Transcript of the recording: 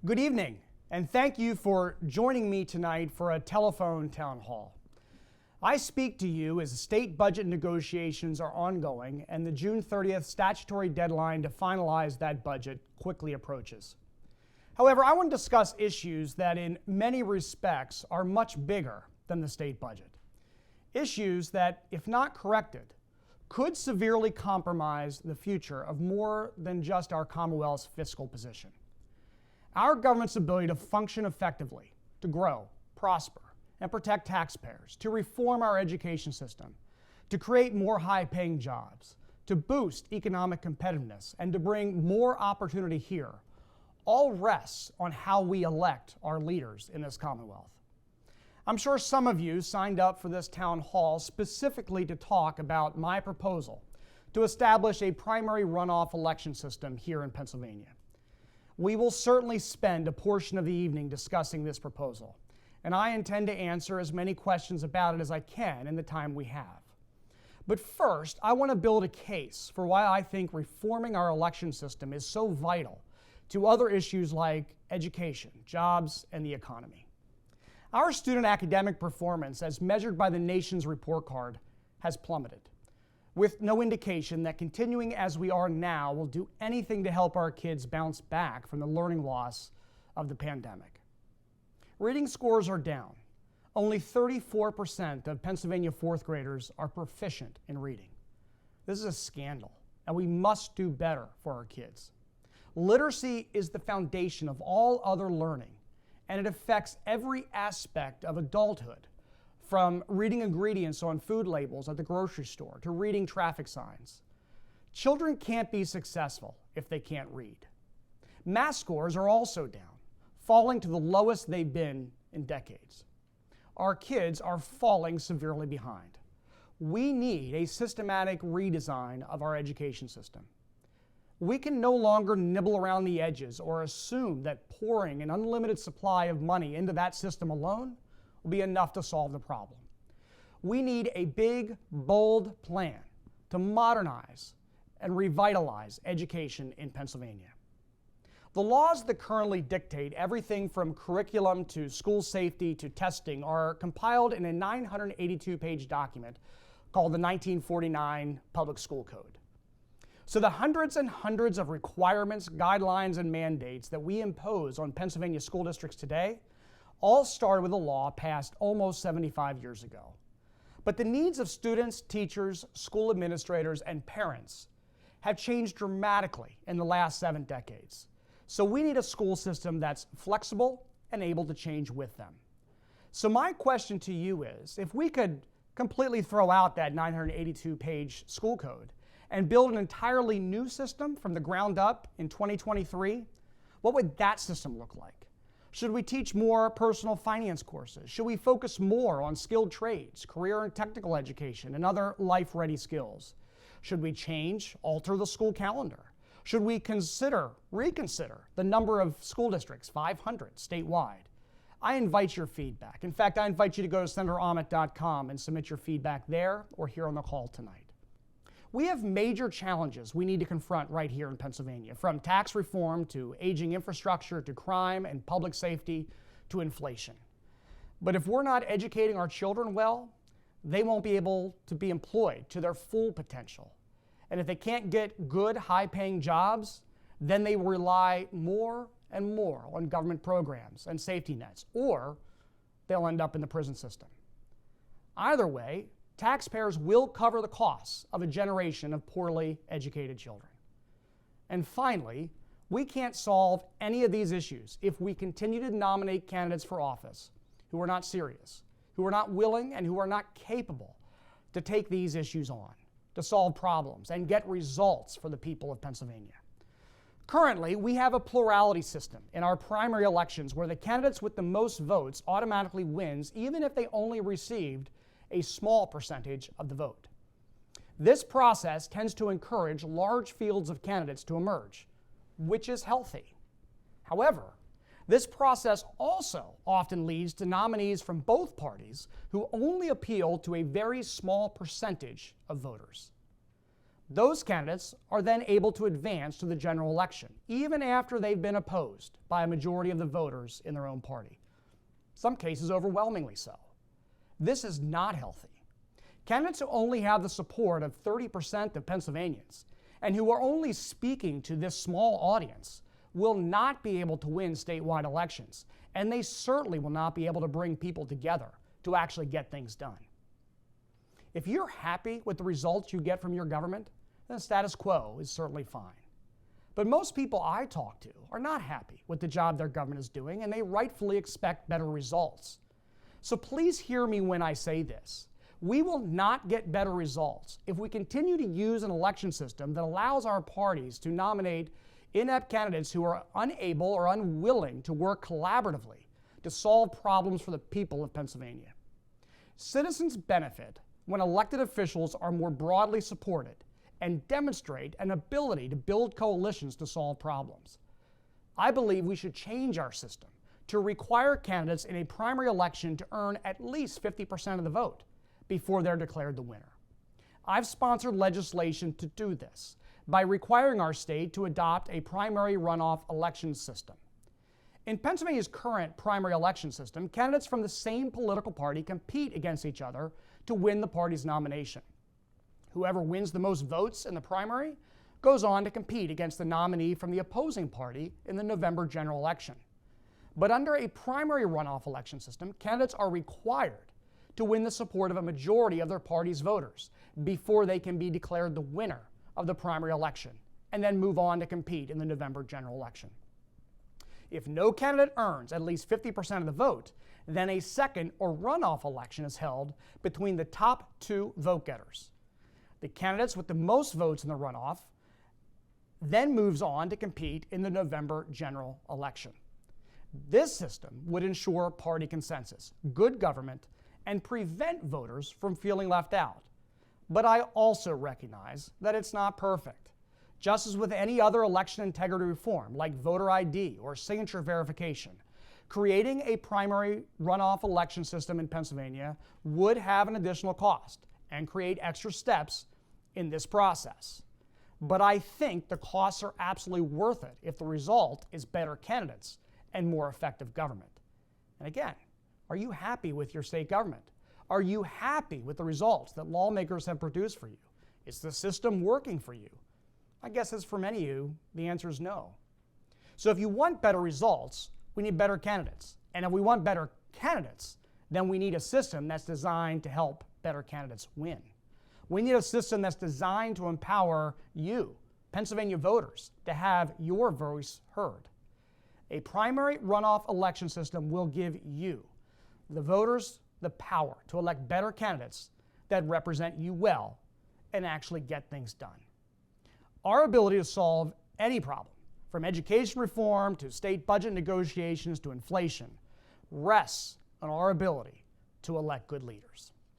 Good evening, and thank you for joining me tonight for a telephone town hall. I speak to you as state budget negotiations are ongoing and the June 30th statutory deadline to finalize that budget quickly approaches. However, I want to discuss issues that in many respects are much bigger than the state budget. Issues that, if not corrected, could severely compromise the future of more than just our Commonwealth's fiscal position. Our government's ability to function effectively, to grow, prosper, and protect taxpayers, to reform our education system, to create more high-paying jobs, to boost economic competitiveness, and to bring more opportunity here, all rests on how we elect our leaders in this Commonwealth. I'm sure some of you signed up for this town hall specifically to talk about my proposal to establish a primary runoff election system here in Pennsylvania. We will certainly spend a portion of the evening discussing this proposal, and I intend to answer as many questions about it as I can in the time we have. But first, I want to build a case for why I think reforming our election system is so vital to other issues like education, jobs, and the economy. Our student academic performance, as measured by the nation's report card, has plummeted, with no indication that continuing as we are now will do anything to help our kids bounce back from the learning loss of the pandemic. Reading scores are down. Only 34% of Pennsylvania fourth graders are proficient in reading. This is a scandal, and we must do better for our kids. Literacy is the foundation of all other learning, and it affects every aspect of adulthood, from reading ingredients on food labels at the grocery store to reading traffic signs. Children can't be successful if they can't read. Math scores are also down, falling to the lowest they've been in decades. Our kids are falling severely behind. We need a systematic redesign of our education system. We can no longer nibble around the edges or assume that pouring an unlimited supply of money into that system alone will be enough to solve the problem. We need a big, bold plan to modernize and revitalize education in Pennsylvania. The laws that currently dictate everything from curriculum to school safety to testing are compiled in a 982-page document called the 1949 Public School Code. So the hundreds and hundreds of requirements, guidelines, and mandates that we impose on Pennsylvania school districts today all started with a law passed almost 75 years ago. But the needs of students, teachers, school administrators, and parents have changed dramatically in the last 7 decades. So we need a school system that's flexible and able to change with them. So my question to you is, if we could completely throw out that 982-page school code and build an entirely new system from the ground up in 2023, what would that system look like? Should we teach more personal finance courses? Should we focus more on skilled trades, career and technical education, and other life-ready skills? Should we change, alter the school calendar? Should we reconsider the number of school districts, 500 statewide? I invite your feedback. In fact, I invite you to go to senatorahmet.com and submit your feedback there or here on the call tonight. We have major challenges we need to confront right here in Pennsylvania, from tax reform to aging infrastructure to crime and public safety to inflation. But if we're not educating our children well, they won't be able to be employed to their full potential. And if they can't get good, high-paying jobs, then they will rely more and more on government programs and safety nets, or they'll end up in the prison system. Either way, taxpayers will cover the costs of a generation of poorly educated children. And finally, we can't solve any of these issues if we continue to nominate candidates for office who are not serious, who are not willing, and who are not capable to take these issues on, to solve problems and get results for the people of Pennsylvania. Currently, we have a plurality system in our primary elections where the candidates with the most votes automatically wins even if they only received a small percentage of the vote. This process tends to encourage large fields of candidates to emerge, which is healthy. However, this process also often leads to nominees from both parties who only appeal to a very small percentage of voters. Those candidates are then able to advance to the general election, even after they've been opposed by a majority of the voters in their own party. Some cases overwhelmingly so. This is not healthy. Candidates who only have the support of 30% of Pennsylvanians and who are only speaking to this small audience will not be able to win statewide elections, and they certainly will not be able to bring people together to actually get things done. If you're happy with the results you get from your government, then status quo is certainly fine. But most people I talk to are not happy with the job their government is doing, and they rightfully expect better results. So please hear me when I say this. We will not get better results if we continue to use an election system that allows our parties to nominate inept candidates who are unable or unwilling to work collaboratively to solve problems for the people of Pennsylvania. Citizens benefit when elected officials are more broadly supported and demonstrate an ability to build coalitions to solve problems. I believe we should change our system to require candidates in a primary election to earn at least 50% of the vote before they're declared the winner. I've sponsored legislation to do this by requiring our state to adopt a primary runoff election system. In Pennsylvania's current primary election system, candidates from the same political party compete against each other to win the party's nomination. Whoever wins the most votes in the primary goes on to compete against the nominee from the opposing party in the November general election. But under a primary runoff election system, candidates are required to win the support of a majority of their party's voters before they can be declared the winner of the primary election and then move on to compete in the November general election. If no candidate earns at least 50% of the vote, then a second or runoff election is held between the top two vote getters. The candidates with the most votes in the runoff then moves on to compete in the November general election. This system would ensure party consensus, good government, and prevent voters from feeling left out. But I also recognize that it's not perfect. Just as with any other election integrity reform, like voter ID or signature verification, creating a primary runoff election system in Pennsylvania would have an additional cost and create extra steps in this process. But I think the costs are absolutely worth it if the result is better candidates and more effective government. And again, are you happy with your state government? Are you happy with the results that lawmakers have produced for you? Is the system working for you? I guess as for many of you, the answer is no. So if you want better results, we need better candidates. And if we want better candidates, then we need a system that's designed to help better candidates win. We need a system that's designed to empower you, Pennsylvania voters, to have your voice heard. A primary runoff election system will give you, the voters, the power to elect better candidates that represent you well and actually get things done. Our ability to solve any problem, from education reform to state budget negotiations to inflation, rests on our ability to elect good leaders.